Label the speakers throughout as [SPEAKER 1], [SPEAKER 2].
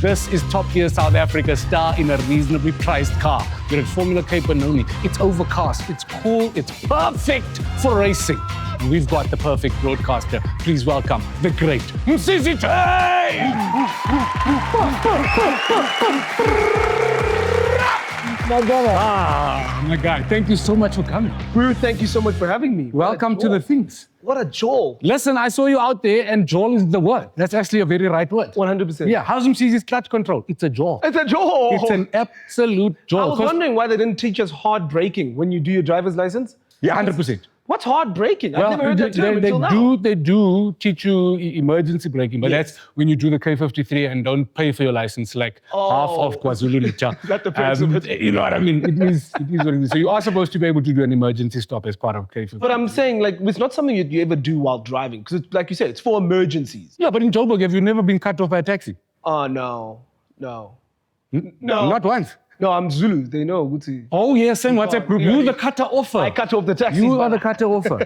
[SPEAKER 1] This is TopGear South Africa, star in a reasonably priced car. We're at Formula Cape Benoni. It's overcast, it's cool, it's perfect for racing. And we've got the perfect broadcaster. Please welcome the great Msizi James!
[SPEAKER 2] My brother.
[SPEAKER 1] My guy, thank you so much for coming.
[SPEAKER 3] Bro, thank you so much for having me.
[SPEAKER 1] Welcome to the things.
[SPEAKER 3] What a jolt.
[SPEAKER 1] Listen, I saw you out there and jaw is the word. That's actually a very right word.
[SPEAKER 3] 100%.
[SPEAKER 1] Yeah, how's Msizi's clutch control? It's a jaw.
[SPEAKER 3] It's a jolt.
[SPEAKER 1] It's an absolute jaw.
[SPEAKER 3] I was wondering why they didn't teach us hard braking when you do your driver's license.
[SPEAKER 1] Yeah, 100%.
[SPEAKER 3] What's hard braking? I've never heard that term until now.
[SPEAKER 1] They do teach you emergency braking, but that's when you do the K53 and don't pay for your license, like half of KwaZulu-Natal.
[SPEAKER 3] That depends on it.
[SPEAKER 1] You know what I mean? It is what it is. So you are supposed to be able to do an emergency stop as part of K53.
[SPEAKER 3] But I'm saying, like, it's not something you ever do while driving, because, like you said, it's for emergencies.
[SPEAKER 1] Yeah, but in Joburg, have you never been cut off by a taxi?
[SPEAKER 3] Oh, no. No.
[SPEAKER 1] Not once.
[SPEAKER 3] No, I'm Zulu. They know. Guti.
[SPEAKER 1] Oh, yeah, same WhatsApp group. You're the cutter offer.
[SPEAKER 3] I cut off the taxi.
[SPEAKER 1] You are the cutter offer.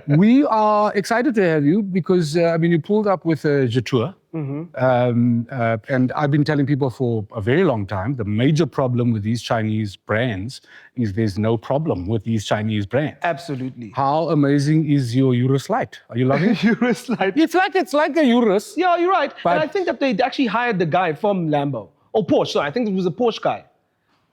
[SPEAKER 1] We are excited to have you because, you pulled up with a Jetour. And I've been telling people for a very long time, the major problem with these Chinese brands is there's no problem with these Chinese brands.
[SPEAKER 3] Absolutely.
[SPEAKER 1] How amazing is your Urus Lite? Are you loving it?
[SPEAKER 3] Urus Lite.
[SPEAKER 1] It's like a Urus.
[SPEAKER 3] Yeah, you're right.
[SPEAKER 1] But
[SPEAKER 3] and I think that they actually hired the guy from Lambo. Or Porsche, sorry. I think it was a Porsche guy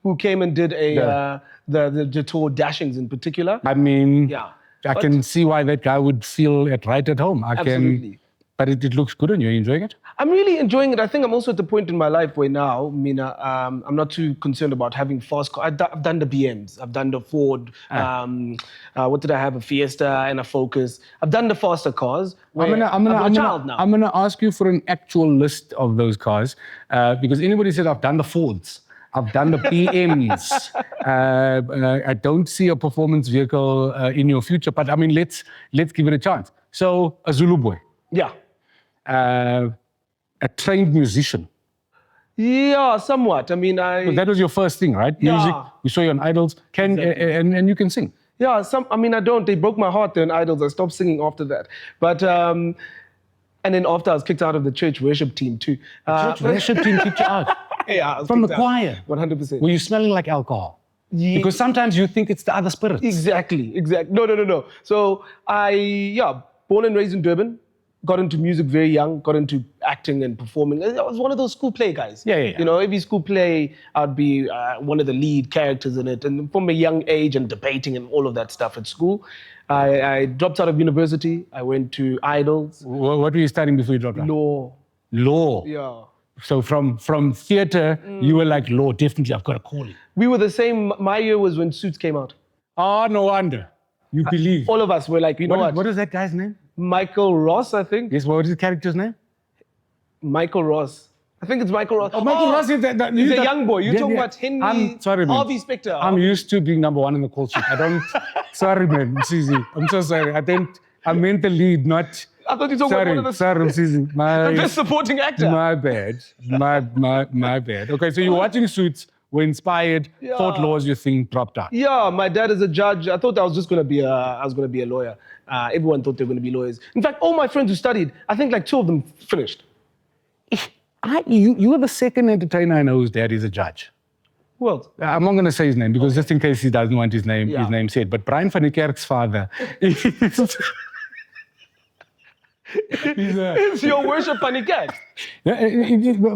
[SPEAKER 3] who came and did the Jetour dashings in particular.
[SPEAKER 1] I mean,
[SPEAKER 3] Yeah.
[SPEAKER 1] I can see why that guy would feel right at home.
[SPEAKER 3] Absolutely.
[SPEAKER 1] But it looks good on you. Are you enjoying it?
[SPEAKER 3] I'm really enjoying it. I think I'm also at the point in my life where now, Mina, I'm not too concerned about having fast cars. I've done the BMs. I've done the Ford. What did I have? A Fiesta and a Focus. I've done the faster cars.
[SPEAKER 1] I'm gonna ask you for an actual list of those cars because anybody said I've done the Fords. I've done the PMs. I don't see a performance vehicle in your future, but I mean, let's give it a chance. So, a Zulu boy.
[SPEAKER 3] Yeah.
[SPEAKER 1] A trained musician.
[SPEAKER 3] Yeah, somewhat. I mean,
[SPEAKER 1] That was your first thing, right?
[SPEAKER 3] Yeah.
[SPEAKER 1] Music. We saw you on Idols. And you can sing.
[SPEAKER 3] Yeah, I don't. They broke my heart there in Idols. I stopped singing after that. But, and then after I was kicked out of the church worship team too.
[SPEAKER 1] Church worship team kicked you out?
[SPEAKER 3] Yeah, I was
[SPEAKER 1] From the
[SPEAKER 3] kicked out.
[SPEAKER 1] choir?
[SPEAKER 3] 100%.
[SPEAKER 1] Were you smelling like alcohol?
[SPEAKER 3] Yeah.
[SPEAKER 1] Because sometimes you think it's the other spirits.
[SPEAKER 3] Exactly. No. So born and raised in Durban, got into music very young, got into acting and performing. I was one of those school play guys.
[SPEAKER 1] Yeah.
[SPEAKER 3] You know, every school play, I'd be one of the lead characters in it. And from a young age and debating and all of that stuff at school, I dropped out of university. I went to Idols.
[SPEAKER 1] What were you studying before you dropped out? Law.
[SPEAKER 3] Yeah.
[SPEAKER 1] So from theatre, you were like, law, definitely, I've got a calling.
[SPEAKER 3] We were the same. My year was when Suits came out.
[SPEAKER 1] Oh, no wonder. You believe.
[SPEAKER 3] All of us were like,
[SPEAKER 1] What is that guy's name?
[SPEAKER 3] Michael Ross, I think.
[SPEAKER 1] Yes, what is the character's name?
[SPEAKER 3] Michael Ross. I think it's Michael Ross.
[SPEAKER 1] Oh, Michael Ross is that.
[SPEAKER 3] He's a young boy. You're talking about Henry.
[SPEAKER 1] I'm sorry, man.
[SPEAKER 3] Harvey Specter.
[SPEAKER 1] I'm used to being number one in the call sheet. I don't. Sorry, man. Msizi. I'm so sorry. I meant the lead, not.
[SPEAKER 3] I thought you were talking about one of the...
[SPEAKER 1] Sorry, Msizi.
[SPEAKER 3] The best supporting actor.
[SPEAKER 1] My bad. My bad. Okay, so you're watching Suits, were inspired, thought law was your thing, dropped out.
[SPEAKER 3] Yeah, my dad is a judge. I thought I was just going to be a lawyer. Everyone thought they were going to be lawyers. In fact, all my friends who studied, I think like 2 of them finished.
[SPEAKER 1] You are the second entertainer I know whose dad is a judge.
[SPEAKER 3] Who else?
[SPEAKER 1] I'm not going to say his name because just in case he doesn't want his name said. But Brian van der Kerk's father
[SPEAKER 3] It's your worship Funny Cat.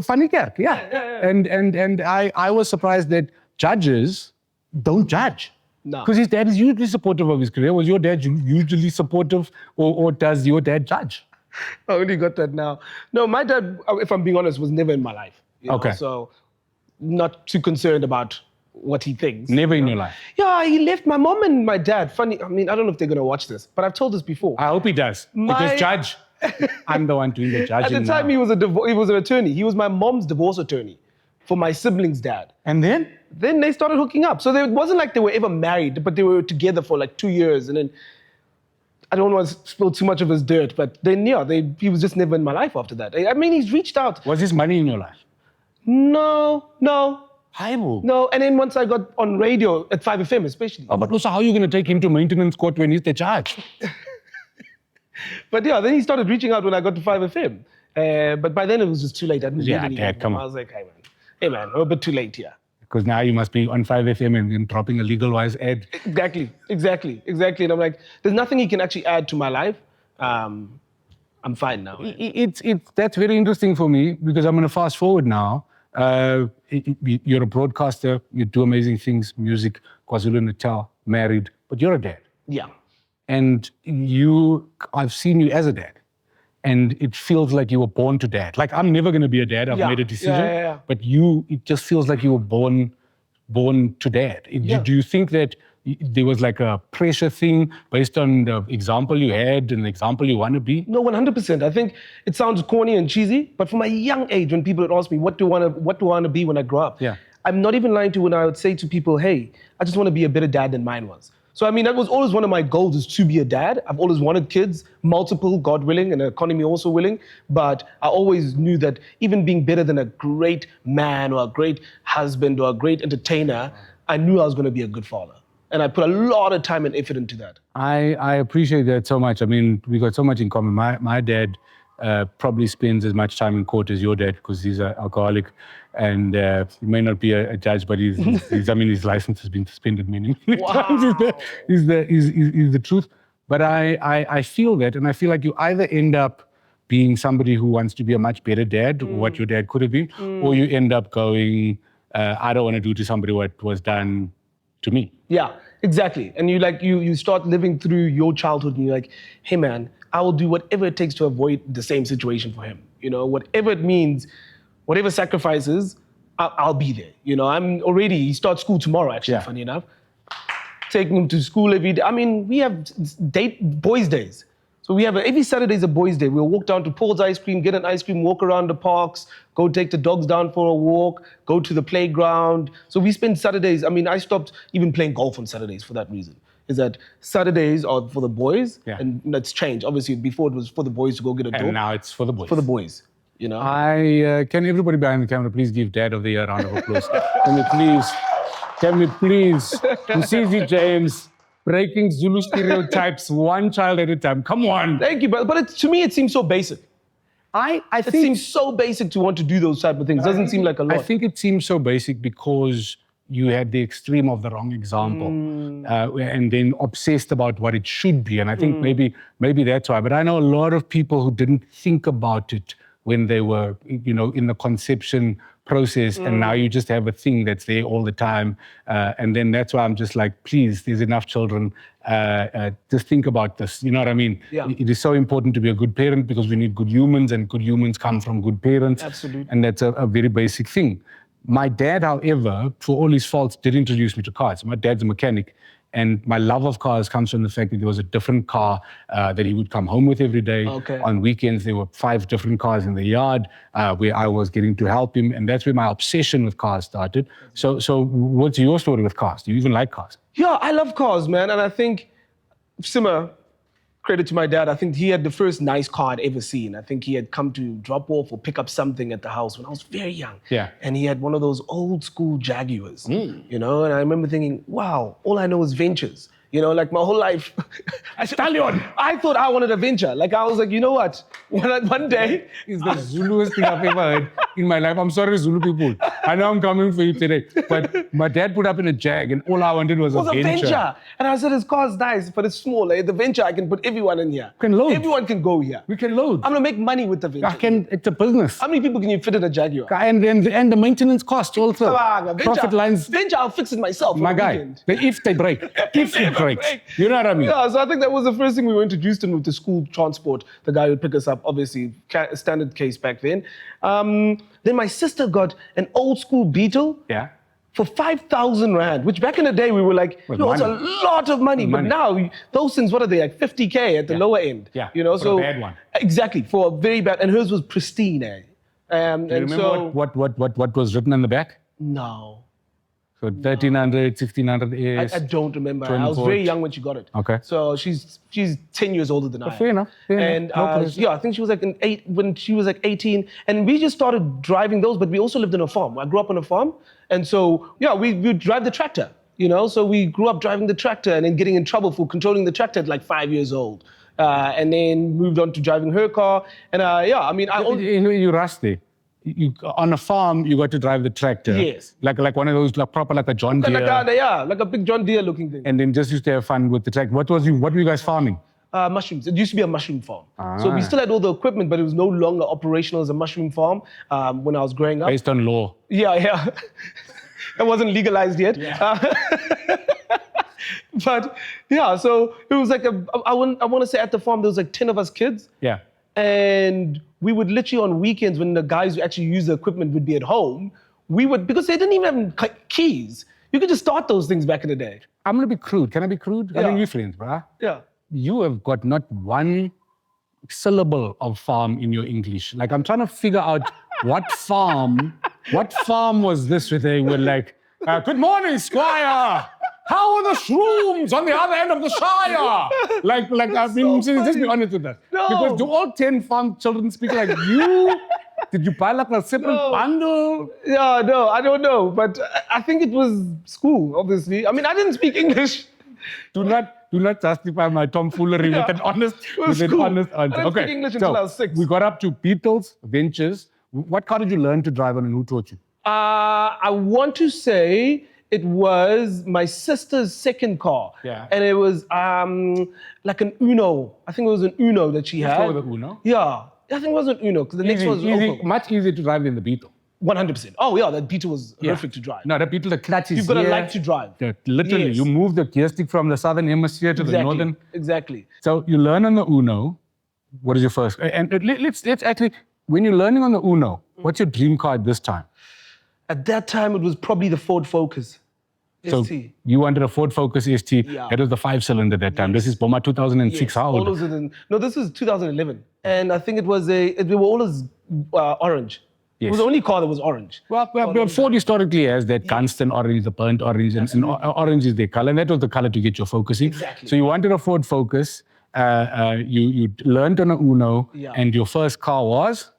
[SPEAKER 1] Funny Kerk, yeah. And I was surprised that judges don't judge.
[SPEAKER 3] No.
[SPEAKER 1] Because his dad is usually supportive of his career. Was your dad usually supportive or does your dad judge?
[SPEAKER 3] I only got that now. No, my dad, if I'm being honest, was never in my life. You know?
[SPEAKER 1] Okay.
[SPEAKER 3] So not too concerned about what he thinks.
[SPEAKER 1] Never in your life?
[SPEAKER 3] Yeah, he left my mom and my dad. Funny, I mean, I don't know if they're going to watch this, but I've told this before.
[SPEAKER 1] I hope he does. Because judge, I'm the one doing the judging.
[SPEAKER 3] At the time,
[SPEAKER 1] now.
[SPEAKER 3] he was an attorney. He was my mom's divorce attorney for my siblings' dad.
[SPEAKER 1] And then?
[SPEAKER 3] Then they started hooking up. So it wasn't like they were ever married, but they were together for like 2 years. And then, I don't want to spill too much of his dirt, but then, he was just never in my life after that. I mean, he's reached out.
[SPEAKER 1] Was his money in your life?
[SPEAKER 3] No.
[SPEAKER 1] Highball.
[SPEAKER 3] No, and then once I got on radio at 5FM especially.
[SPEAKER 1] Oh, but also how are you going to take him to maintenance court when he's the judge?
[SPEAKER 3] But then he started reaching out when I got to 5FM. But by then it was just too late. I didn't
[SPEAKER 1] Yeah,
[SPEAKER 3] need anything.
[SPEAKER 1] Dad, come on.
[SPEAKER 3] I was like, hey man, we're a bit too late here.
[SPEAKER 1] Because now you must be on 5FM and dropping a Legal Wise ad.
[SPEAKER 3] Exactly. And I'm like, there's nothing he can actually add to my life. I'm fine now.
[SPEAKER 1] That's very interesting for me because I'm going to fast forward now. You're a broadcaster, you do amazing things, music, KwaZulu-Natal, married, but you're a dad.
[SPEAKER 3] Yeah.
[SPEAKER 1] And I've seen you as a dad. And it feels like you were born to dad. Like, I'm never going to be a dad. I've made a decision.
[SPEAKER 3] Yeah.
[SPEAKER 1] But it just feels like you were born to dad. Do you think that there was like a pressure thing based on the example you had and the example you want to be?
[SPEAKER 3] No, 100%. I think it sounds corny and cheesy, but from a young age, when people would ask me, what do I want to be when I grow up?
[SPEAKER 1] Yeah.
[SPEAKER 3] I'm not even lying to you when I would say to people, hey, I just want to be a better dad than mine was. So, I mean, that was always one of my goals, is to be a dad. I've always wanted kids, multiple, God willing, and the economy also willing. But I always knew that even being better than a great man or a great husband or a great entertainer, I knew I was going to be a good father. And I put a lot of time and effort into that.
[SPEAKER 1] I appreciate that so much. I mean, we got so much in common. My dad probably spends as much time in court as your dad because he's an alcoholic. And he may not be a judge, but his license has been suspended many times. Is the truth. But I feel that, and I feel like you either end up being somebody who wants to be a much better dad, what your dad could have been, or you end up going, I don't want to do to somebody what was done to me.
[SPEAKER 3] Yeah, exactly. And you start living through your childhood, and you're like, hey man, I will do whatever it takes to avoid the same situation for him. You know, whatever it means. Whatever sacrifices, I'll be there. You know, he starts school tomorrow, actually, funny enough. Taking him to school every day. I mean, we have boys' days. So we have every Saturday's a boys' day. We'll walk down to Paul's Ice Cream, get an ice cream, walk around the parks, go take the dogs down for a walk, go to the playground. So we spend Saturdays. I mean, I stopped even playing golf on Saturdays for that reason. Is that Saturdays are for the boys, and that's changed. Obviously, before it was for the boys to go get a dog.
[SPEAKER 1] And now it's for the boys.
[SPEAKER 3] For the boys. You know,
[SPEAKER 1] can everybody behind the camera please give Dad of the Year a round of applause? Can we please, Msizi James, breaking Zulu stereotypes one child at a time. Come on.
[SPEAKER 3] Thank you, but to me it seems so basic.
[SPEAKER 1] I think
[SPEAKER 3] it seems so basic to want to do those type of things. It doesn't seem like a lot.
[SPEAKER 1] I think it seems so basic because you had the extreme of the wrong example, and then obsessed about what it should be. And I think maybe that's why. But I know a lot of people who didn't think about it when they were, in the conception process, and now you just have a thing that's there all the time. And then that's why I'm just like, please, there's enough children. Just think about this. You know what I mean?
[SPEAKER 3] Yeah.
[SPEAKER 1] It is so important to be a good parent because we need good humans, and good humans come from good parents.
[SPEAKER 3] Absolutely.
[SPEAKER 1] And that's a very basic thing. My dad, however, for all his faults, did introduce me to cars. My dad's a mechanic. And my love of cars comes from the fact that there was a different car that he would come home with every day.
[SPEAKER 3] Okay.
[SPEAKER 1] On weekends, there were 5 different cars in the yard where I was getting to help him. And that's where my obsession with cars started. So what's your story with cars? Do you even like cars?
[SPEAKER 3] Yeah, I love cars, man. And I think, similar credit to my dad, I think he had the first nice car I'd ever seen. I think he had come to drop off or pick up something at the house when I was very young.
[SPEAKER 1] Yeah.
[SPEAKER 3] And he had one of those old school Jaguars, and I remember thinking, wow, all I know is ventures. Like my whole life, I thought I wanted a venture. Like I was like, you know what? One day,
[SPEAKER 1] it's the Zuluest thing I've ever heard in my life. I'm sorry, Zulu people. I know I'm coming for you today, but my dad put up in a Jag, and all I wanted was a venture.
[SPEAKER 3] And I said, his car's nice, but it's small. The venture, I can put everyone in here.
[SPEAKER 1] Can load.
[SPEAKER 3] Everyone can go here.
[SPEAKER 1] We can load.
[SPEAKER 3] I'm gonna make money with the venture.
[SPEAKER 1] It's a business.
[SPEAKER 3] How many people can you fit in a Jaguar?
[SPEAKER 1] And the maintenance cost also. Profit lines.
[SPEAKER 3] Venture, I'll fix it myself.
[SPEAKER 1] My guy, if they break, you know what I mean?
[SPEAKER 3] Yeah, so I think that was the first thing we were introduced in with the school transport. The guy would pick us up, obviously, standard case back then. Then my sister got an old school Beetle.
[SPEAKER 1] Yeah.
[SPEAKER 3] For 5,000 Rand, which back in the day we were like, it's a lot of money. But now those things, what are they, like 50K at the lower end?
[SPEAKER 1] Yeah,
[SPEAKER 3] for
[SPEAKER 1] a bad one.
[SPEAKER 3] Exactly, for a very bad, and hers was pristine.
[SPEAKER 1] Do you remember what was written on the back?
[SPEAKER 3] No.
[SPEAKER 1] So 1300, 1600 AS.
[SPEAKER 3] I don't remember. I was very young when she got it.
[SPEAKER 1] Okay.
[SPEAKER 3] So she's 10 years older than I am.
[SPEAKER 1] Fair enough.
[SPEAKER 3] And I think she was like when she was like 18. And we just started driving those, but we also lived on a farm. I grew up on a farm. And so, we would drive the tractor, So we grew up driving the tractor and then getting in trouble for controlling the tractor at like 5 years old. and then moved on to driving her car. And I mean,
[SPEAKER 1] you rushed there. On a farm, you got to drive the tractor.
[SPEAKER 3] Yes.
[SPEAKER 1] Like one of those proper like a John Deere.
[SPEAKER 3] Like a big John Deere looking thing.
[SPEAKER 1] And then just used to have fun with the tractor. What were you guys farming?
[SPEAKER 3] Mushrooms. It used to be a mushroom farm. So we still had all the equipment, but it was no longer operational as a mushroom farm when I was growing up.
[SPEAKER 1] Based on law.
[SPEAKER 3] Yeah. It wasn't legalized yet. But yeah, so it was like I want to say at the farm, there was like 10 of us kids.
[SPEAKER 1] Yeah.
[SPEAKER 3] And we would literally on weekends when the guys who actually use the equipment would be at home, because they didn't even have keys. You could just start those things back in the day.
[SPEAKER 1] I'm going to be crude. Can I be crude?
[SPEAKER 3] Yeah.
[SPEAKER 1] I think we're friends, bruh.
[SPEAKER 3] Yeah.
[SPEAKER 1] You have got not one syllable of farm in your English. Like I'm trying to figure out what farm was this where they were like, good morning, Squire. How are the shrooms on the other end of the Shire? Like I mean, just be honest with us.
[SPEAKER 3] No.
[SPEAKER 1] Because do all 10 farm children speak like you? Did you buy like a separate bundle?
[SPEAKER 3] Yeah, no, I don't know. But I think it was school, obviously. I mean, I didn't speak English.
[SPEAKER 1] Do not justify my tomfoolery with an honest answer.
[SPEAKER 3] I didn't speak English until I was 6.
[SPEAKER 1] We got up to Beatles, Ventures. What car did you learn to drive on and who taught you?
[SPEAKER 3] I want to say it was my sister's second car.
[SPEAKER 1] Yeah.
[SPEAKER 3] And it was like an Uno. I think it was an Uno that she had.
[SPEAKER 1] The Uno?
[SPEAKER 3] Yeah. I think it was an Uno because the next one was an Opel.
[SPEAKER 1] Much easier to drive than the Beetle.
[SPEAKER 3] 100%. Oh yeah, that Beetle was horrific to drive.
[SPEAKER 1] No, the Beetle, the clutch is
[SPEAKER 3] You've got to
[SPEAKER 1] here.
[SPEAKER 3] like to drive.
[SPEAKER 1] Literally,
[SPEAKER 3] Yes.
[SPEAKER 1] you move the gear stick from the southern hemisphere to the northern.
[SPEAKER 3] Exactly.
[SPEAKER 1] So you learn on the Uno. What is your first? And let's actually, when you're learning on the Uno, what's your dream car at this time?
[SPEAKER 3] At that time, it was probably the Ford Focus.
[SPEAKER 1] So
[SPEAKER 3] ST.
[SPEAKER 1] you wanted a Ford Focus ST.
[SPEAKER 3] Yeah.
[SPEAKER 1] That was the 5-cylinder at that time. This is Boma 2006.
[SPEAKER 3] Yes.
[SPEAKER 1] How old?
[SPEAKER 3] No, this is 2011. And I think it was they were all as orange.
[SPEAKER 1] Yes.
[SPEAKER 3] It was the only car that was orange.
[SPEAKER 1] Well, Ford historically has that constant orange, the burnt orange, and orange is their color. And that was the color to get your focusing.
[SPEAKER 3] Exactly.
[SPEAKER 1] So you wanted a Ford Focus. You learned on a Uno, and your first car was?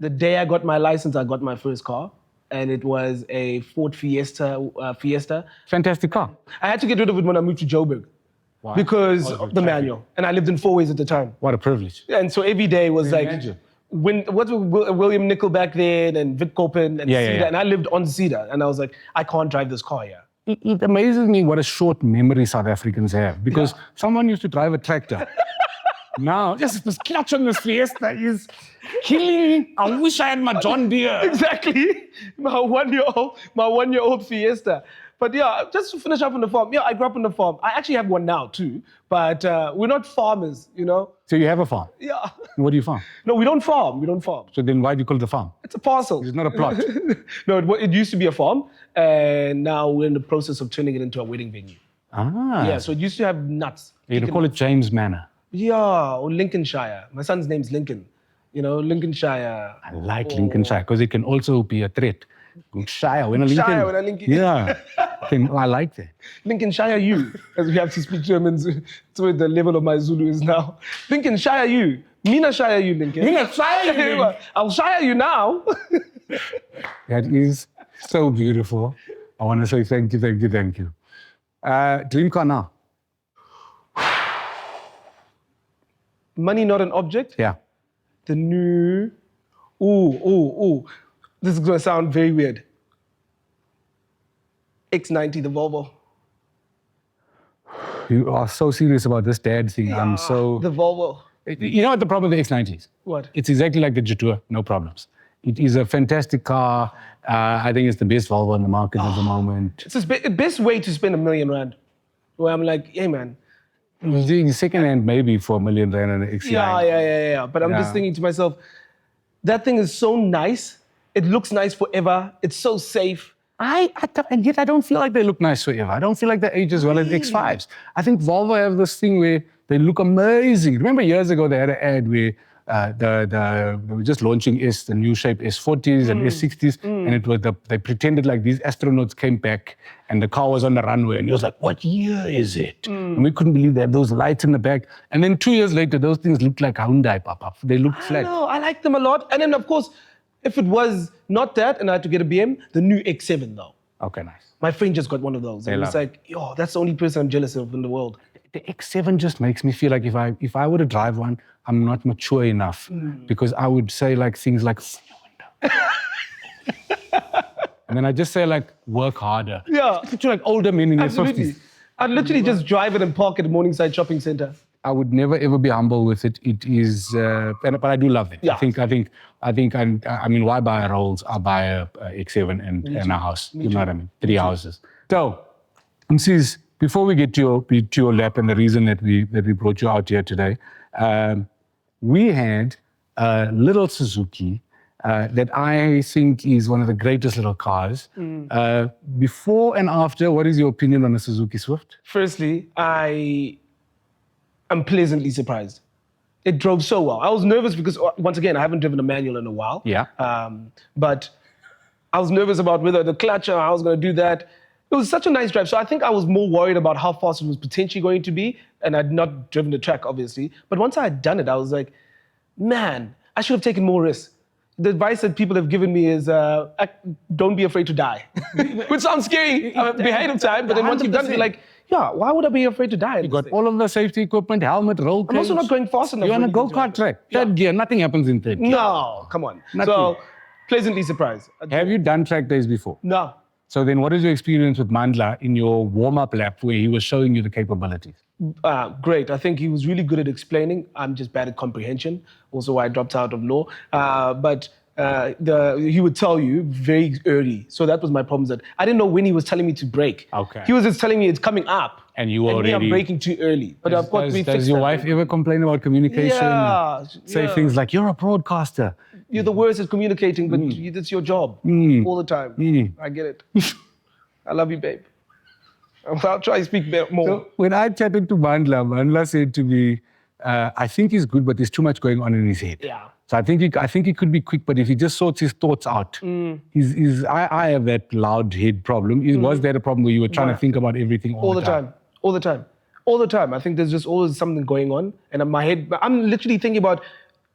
[SPEAKER 3] The day I got my license, I got my first car. And it was a Ford Fiesta.
[SPEAKER 1] Fantastic car.
[SPEAKER 3] I had to get rid of it when I moved to Joburg.
[SPEAKER 1] Why?
[SPEAKER 3] Because of the manual. And I lived in Four Ways at the time.
[SPEAKER 1] What a privilege.
[SPEAKER 3] And so every day was like,
[SPEAKER 1] imagine?
[SPEAKER 3] What was William Nickel back then and Vic Copen and Cedar.
[SPEAKER 1] Yeah.
[SPEAKER 3] And I lived on Cedar. And I was like, I can't drive this car here.
[SPEAKER 1] It amazes me what a short memory South Africans have. Because someone used to drive a tractor. Now, just this clutch on this Fiesta is killing me. I wish I had my John Deere.
[SPEAKER 3] Exactly. My one-year-old Fiesta. But yeah, just to finish up on the farm. Yeah, I grew up on the farm. I actually have one now too. But we're not farmers, you know?
[SPEAKER 1] So you have a farm?
[SPEAKER 3] Yeah.
[SPEAKER 1] What do you farm?
[SPEAKER 3] No, we don't farm. We don't farm.
[SPEAKER 1] So then why do you call it a farm?
[SPEAKER 3] It's a parcel.
[SPEAKER 1] It's not a plot.
[SPEAKER 3] No, it used to be a farm. And now we're in the process of turning it into a wedding venue.
[SPEAKER 1] Ah.
[SPEAKER 3] Yeah, so it used to have nuts.
[SPEAKER 1] You call it James Manor.
[SPEAKER 3] Yeah, or Lincolnshire. My son's name's Lincoln. You know, Lincolnshire.
[SPEAKER 1] I like Lincolnshire because it can also be a threat. Shire, when a Lincoln.
[SPEAKER 3] Shire, when a Lincoln.
[SPEAKER 1] Yeah, I like that.
[SPEAKER 3] Lincolnshire you, as we have to speak German to where the level of my Zulu is now. Lincolnshire you. Mina Shire you, Lincoln.
[SPEAKER 1] Mina Shire you.
[SPEAKER 3] I'll shire you now.
[SPEAKER 1] That is so beautiful. I want to say thank you. Dream car now.
[SPEAKER 3] Money not an object?
[SPEAKER 1] Yeah.
[SPEAKER 3] The new, ooh. This is going to sound very weird. X90, the Volvo.
[SPEAKER 1] You are so serious about this dad thing.
[SPEAKER 3] Yeah,
[SPEAKER 1] I'm so...
[SPEAKER 3] The Volvo.
[SPEAKER 1] You know what the problem with the X90s?
[SPEAKER 3] What?
[SPEAKER 1] It's exactly like the Jatua, no problems. It is a fantastic car. I think it's the best Volvo in the market at the moment.
[SPEAKER 3] It's the best way to spend R1 million. Where I'm like, hey man.
[SPEAKER 1] Second hand maybe for R1 million and an XC90.
[SPEAKER 3] Yeah. But I'm just thinking to myself, that thing is so nice. It looks nice forever. It's so safe.
[SPEAKER 1] And yet I don't feel like they look nice forever. I don't feel like they age as well as X5s. I think Volvo have this thing where they look amazing. Remember years ago they had an ad where they were just launching the new shape S40s and S60s, and it was they pretended like these astronauts came back and the car was on the runway, and it was like, what year is it? And we couldn't believe they had those lights in the back. And then 2 years later, those things looked like Hyundai pop-up. They looked flat.
[SPEAKER 3] No, I like them a lot. And then of course, if it was not that and I had to get a BM, the new X7 though.
[SPEAKER 1] Okay, nice.
[SPEAKER 3] My friend just got one of those. And it's like, yo, that's the only person I'm jealous of in the world.
[SPEAKER 1] the X7 just makes me feel like if I were to drive one, I'm not mature enough because I would say like things like, and then I just say like, work harder.
[SPEAKER 3] Yeah.
[SPEAKER 1] It's like older men in their 50s.
[SPEAKER 3] I'd literally just drive it and park it at Morningside Shopping Centre.
[SPEAKER 1] I would never ever be humble with it. It is, but I do love it.
[SPEAKER 3] Yeah.
[SPEAKER 1] I mean, why buy a Rolls? I'll buy a X7 and a house. You know what I mean? 3 houses. So, Msizi, before we get to your lap and the reason that we brought you out here today, we had a little Suzuki that I think is one of the greatest little cars. Before and after, what is your opinion on the Suzuki Swift?
[SPEAKER 3] Firstly, I'm pleasantly surprised. It drove so well. I was nervous because, once again, I haven't driven a manual in a while.
[SPEAKER 1] Yeah.
[SPEAKER 3] But I was nervous about whether the clutch or how I was going to do that. It was such a nice drive. So I think I was more worried about how fast it was potentially going to be. And I'd not driven the track, obviously. But once I had done it, I was like, man, I should have taken more risks. The advice that people have given me is don't be afraid to die. Which sounds scary behind of time. But then once you've done it, you're like, yeah, why would I be afraid to die?
[SPEAKER 1] You got all of the safety equipment, helmet, roll cage.
[SPEAKER 3] I'm also not going fast enough.
[SPEAKER 1] You're on a go-kart track. Third gear, nothing happens in third gear.
[SPEAKER 3] No, come on.
[SPEAKER 1] Nothing.
[SPEAKER 3] So, pleasantly surprised.
[SPEAKER 1] Have you done track days before?
[SPEAKER 3] No.
[SPEAKER 1] So then what is your experience with Mandla in your warm-up lap where he was showing you the capabilities?
[SPEAKER 3] Great. I think he was really good at explaining. I'm just bad at comprehension. Also why I dropped out of law. But he would tell you very early. So that was my problem. That I didn't know when he was telling me to brake.
[SPEAKER 1] Okay.
[SPEAKER 3] He was just telling me it's coming up.
[SPEAKER 1] And you were already...
[SPEAKER 3] I'm braking too early. But of course, we fixed that.
[SPEAKER 1] Does your wife ever complain about communication?
[SPEAKER 3] Yeah.
[SPEAKER 1] Say things like, you're a broadcaster.
[SPEAKER 3] You're the worst at communicating, but it's your job all the time. I get it. I love you, babe. I'll try to speak more.
[SPEAKER 1] So when I chatted to Mandla said to me, I think he's good, but there's too much going on in his head.
[SPEAKER 3] Yeah.
[SPEAKER 1] So I think he could be quick, but if he just sorts his thoughts out, I have that loud head problem. Was that a problem where you were trying to think about everything all the time?
[SPEAKER 3] All the time. All the time. I think there's just always something going on. And in my head, I'm literally thinking about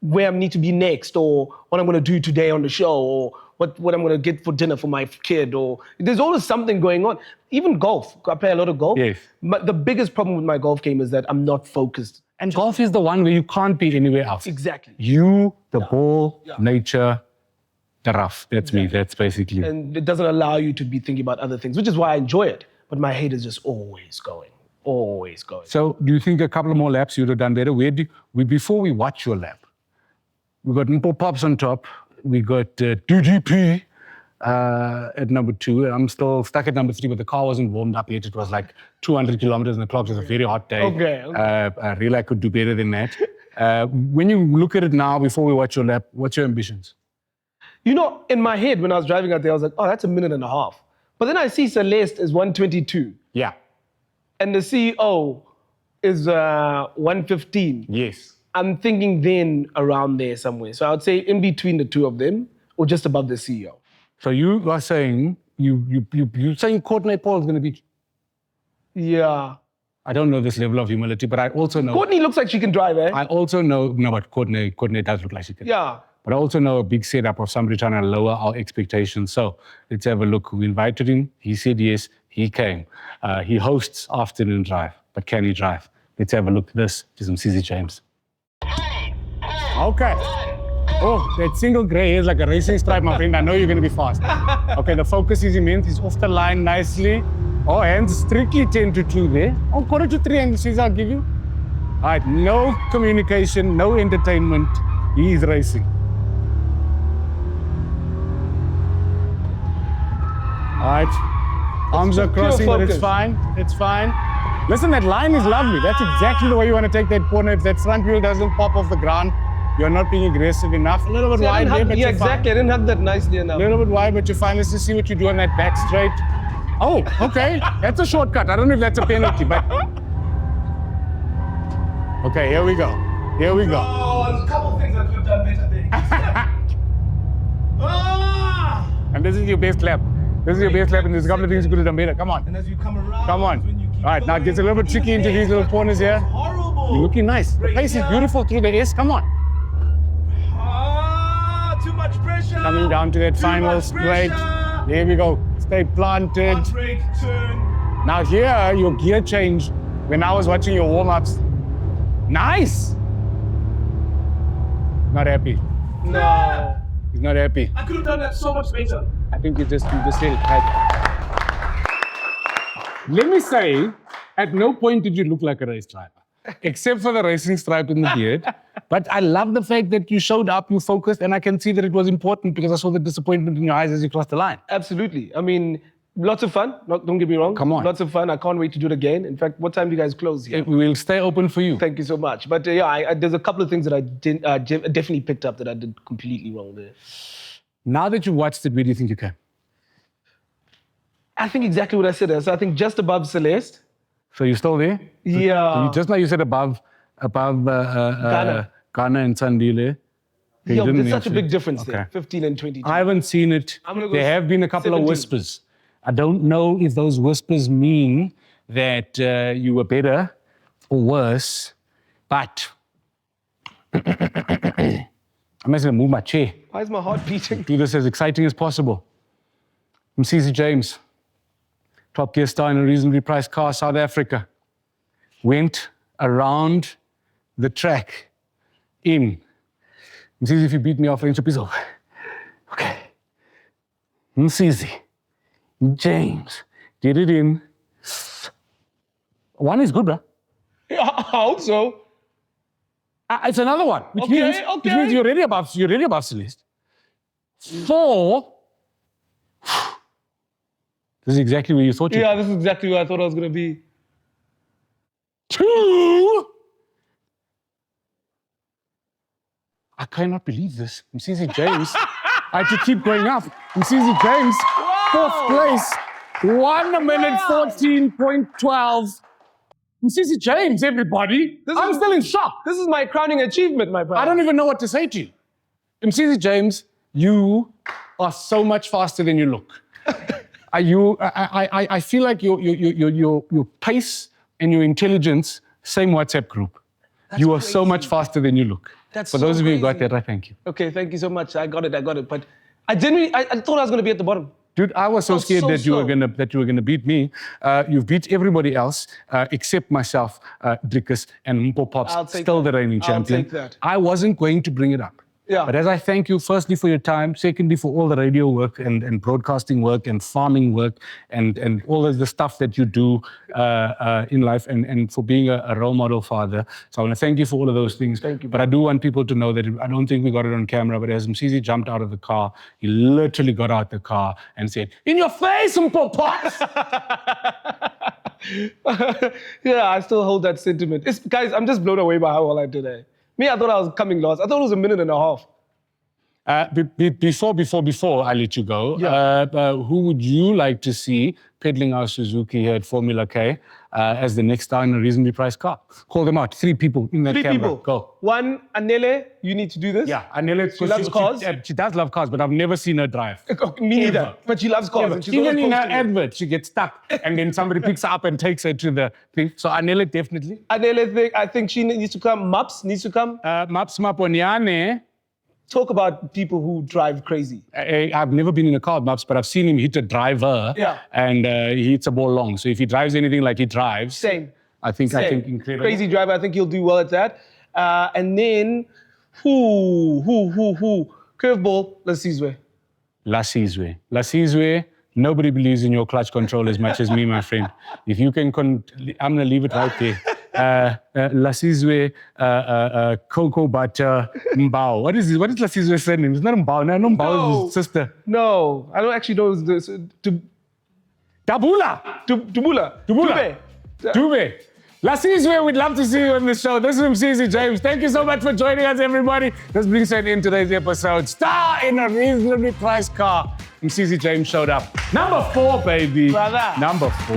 [SPEAKER 3] where I need to be next, or what I'm going to do today on the show, or what I'm going to get for dinner for my kid, or there's always something going on. Even golf. I play a lot of golf.
[SPEAKER 1] Yes.
[SPEAKER 3] But the biggest problem with my golf game is that I'm not focused.
[SPEAKER 1] And golf is the one where you can't be anywhere else.
[SPEAKER 3] Exactly.
[SPEAKER 1] You, the ball, nature, the rough. That's me. That's basically.
[SPEAKER 3] And it doesn't allow you to be thinking about other things, which is why I enjoy it. But my head is just always going. Always going.
[SPEAKER 1] So do you think a couple of more laps you'd have done better? Before we watch your lap, we got Mpo Pops on top. We got DGP at number 2. I'm still stuck at number 3, but the car wasn't warmed up yet. It was like 200 kilometers in the clock. It was a very hot day.
[SPEAKER 3] Okay.
[SPEAKER 1] I really could do better than that. When you look at it now, before we watch your lap, what's your ambitions?
[SPEAKER 3] You know, in my head, when I was driving out there, I was like, oh, that's a minute and a half. But then I see Celeste is 122.
[SPEAKER 1] Yeah.
[SPEAKER 3] And the CEO is 115.
[SPEAKER 1] Yes.
[SPEAKER 3] I'm thinking then around there somewhere. So I would say in between the two of them, or just above the CEO.
[SPEAKER 1] So you are saying, you're saying Courtney Paul is going to be...
[SPEAKER 3] Yeah.
[SPEAKER 1] I don't know this level of humility, but I also know...
[SPEAKER 3] Courtney looks like she can drive, eh?
[SPEAKER 1] I also know... No, but Courtney does look like she can.
[SPEAKER 3] Yeah.
[SPEAKER 1] But I also know a big setup of somebody trying to lower our expectations. So let's have a look. We invited him. He said yes. He came. He hosts Afternoon Drive. But can he drive? Let's have a look. This is Msizi James. Okay. Oh, that single gray hair is like a racing stripe, my friend. I know you're going to be fast. Okay, the focus is immense. He's off the line nicely. Oh, hands strictly 10 to 2 there. Oh, quarter to 3, and Msizi, I'll give you. All right, no communication, no entertainment. He is racing. All right, arms are crossing, but it's fine. It's fine. Listen, that line is lovely. That's exactly the way you want to take that corner. If that front wheel doesn't pop off the ground, you're not being aggressive enough. A little bit wide there, but
[SPEAKER 3] yeah, exactly. I didn't hug that nicely enough.
[SPEAKER 1] A little bit wide, but you're fine. Let's just see what you do on that back straight. Oh, okay. That's a shortcut. I don't know if that's a penalty, but... Okay, here we go. Here we go.
[SPEAKER 3] Oh, there's a couple of things I could have done better there.
[SPEAKER 1] And this is your best lap. This is your base lap, and there's a couple of things you could have done better. Come on.
[SPEAKER 3] And as you come around,
[SPEAKER 1] come on. All right, now it gets a little bit tricky into these little corners here.
[SPEAKER 3] Horrible.
[SPEAKER 1] You're looking nice. The pace is beautiful through the S. Come on.
[SPEAKER 3] Too much pressure.
[SPEAKER 1] Coming down to that final straight. There we go. Stay planted.
[SPEAKER 3] Brake, turn.
[SPEAKER 1] Now here, your gear change when I was watching your warm-ups. Nice. Not happy.
[SPEAKER 3] No.
[SPEAKER 1] He's not happy.
[SPEAKER 3] I could have done that so much better.
[SPEAKER 1] I think you just did it right. Let me say, at no point did you look like a race driver, except for the racing stripe in the beard. But I love the fact that you showed up, you focused, and I can see that it was important because I saw the disappointment in your eyes as you crossed the line.
[SPEAKER 3] Absolutely. I mean, lots of fun. Don't get me wrong.
[SPEAKER 1] Come on.
[SPEAKER 3] Lots of fun. I can't wait to do it again. In fact, what time do you guys close here?
[SPEAKER 1] We will stay open for you.
[SPEAKER 3] Thank you so much. But there's a couple of things that I definitely picked up that I did completely wrong there.
[SPEAKER 1] Now that you've watched it, where do you think you came?
[SPEAKER 3] I think exactly what I said. So I think just above Celeste.
[SPEAKER 1] So you're still there?
[SPEAKER 3] Yeah.
[SPEAKER 1] Just now you said above Ghana and Sandile.
[SPEAKER 3] Yeah, there's such a big difference there, 15 and 22.
[SPEAKER 1] I haven't seen it. There have been a couple
[SPEAKER 3] 17.
[SPEAKER 1] of whispers. I don't know if those whispers mean that you were better or worse, but I'm just going to move my chair.
[SPEAKER 3] Why is my heart beating?
[SPEAKER 1] Do this as exciting as possible. Msizi James, TopGear star in a reasonably priced car, South Africa, went around the track in. Msizi, if you beat me off, friendship is over. Okay. Msizi James did it in. One is good, bro.
[SPEAKER 3] Yeah, I hope so.
[SPEAKER 1] It's another one, which means you're already above Celeste. 4. This is exactly where you thought you were.
[SPEAKER 3] Yeah, this is exactly where I thought I was going to be.
[SPEAKER 1] 2. I cannot believe this. Msizi James. I had to keep going up. Msizi James, 4th place. 1 minute 14.12. Msizi James, everybody. I'm still in shock.
[SPEAKER 3] This is my crowning achievement, my brother.
[SPEAKER 1] I don't even know what to say to you. Msizi James, you are so much faster than you look. I feel like your pace and your intelligence, same WhatsApp group. You are so much faster than you look. For those of you who got that, I thank you.
[SPEAKER 3] Okay, thank you so much. I got it. But I thought I was going to be at the bottom.
[SPEAKER 1] Dude, I was so scared that you were gonna beat me. You've beat everybody else except myself, Drickus, and Mpo Pops, still the reigning champion.
[SPEAKER 3] I'll take that.
[SPEAKER 1] I wasn't going to bring it up.
[SPEAKER 3] Yeah.
[SPEAKER 1] But as I thank you, firstly for your time, secondly for all the radio work and broadcasting work and farming work and all of the stuff that you do in life and for being a role model father. So I want to thank you for all of those things.
[SPEAKER 3] Thank you.
[SPEAKER 1] But I do want people to know that I don't think we got it on camera, but as Msizi jumped out of the car, he literally got out the car and said, "In your face, Mpo Pops!"
[SPEAKER 3] Yeah, I still hold that sentiment. Guys, I'm just blown away by how well I did it. Me, I thought I was coming last. I thought it was a minute and a half.
[SPEAKER 1] Before I let you go, who would you like to see peddling our Suzuki here at Formula K as the next star in a reasonably priced car? Call them out. 3 people in that camera. 3 people. Go.
[SPEAKER 3] 1, Anele, you need to do this.
[SPEAKER 1] Yeah, Anele.
[SPEAKER 3] She loves cars.
[SPEAKER 1] She does love cars, but I've never seen her drive.
[SPEAKER 3] Me neither. But she loves cars. And she's
[SPEAKER 1] even in her advert, she gets stuck, and then somebody picks her up and takes her to the thing. So Anele definitely.
[SPEAKER 3] Anele, I think she needs to come. Maps needs to come.
[SPEAKER 1] Maps Maponyane.
[SPEAKER 3] Talk about people who drive crazy.
[SPEAKER 1] I've never been in a car with Maps, but I've seen him hit a driver, and he hits a ball long. So if he drives anything like he drives, I think incredible.
[SPEAKER 3] Crazy driver. I think he'll do well at that. And then who? Curveball.
[SPEAKER 1] Lasizwe. Nobody believes in your clutch control as much as me, my friend. If you can, I'm gonna leave it right there. Lasizwe, Cocoa Butter, Mbao. What is Lasizwe's surname? It's not Mbao. No, Mbao is his sister.
[SPEAKER 3] No, I don't actually know this.
[SPEAKER 1] Dubula. Lasizwe, we'd love to see you on the show. This is Msizi James. Thank you so much for joining us, everybody. This brings us in today's episode. Star in a reasonably priced car. Msizi James showed up. Number 4, baby.
[SPEAKER 3] Brother.
[SPEAKER 1] Number 4.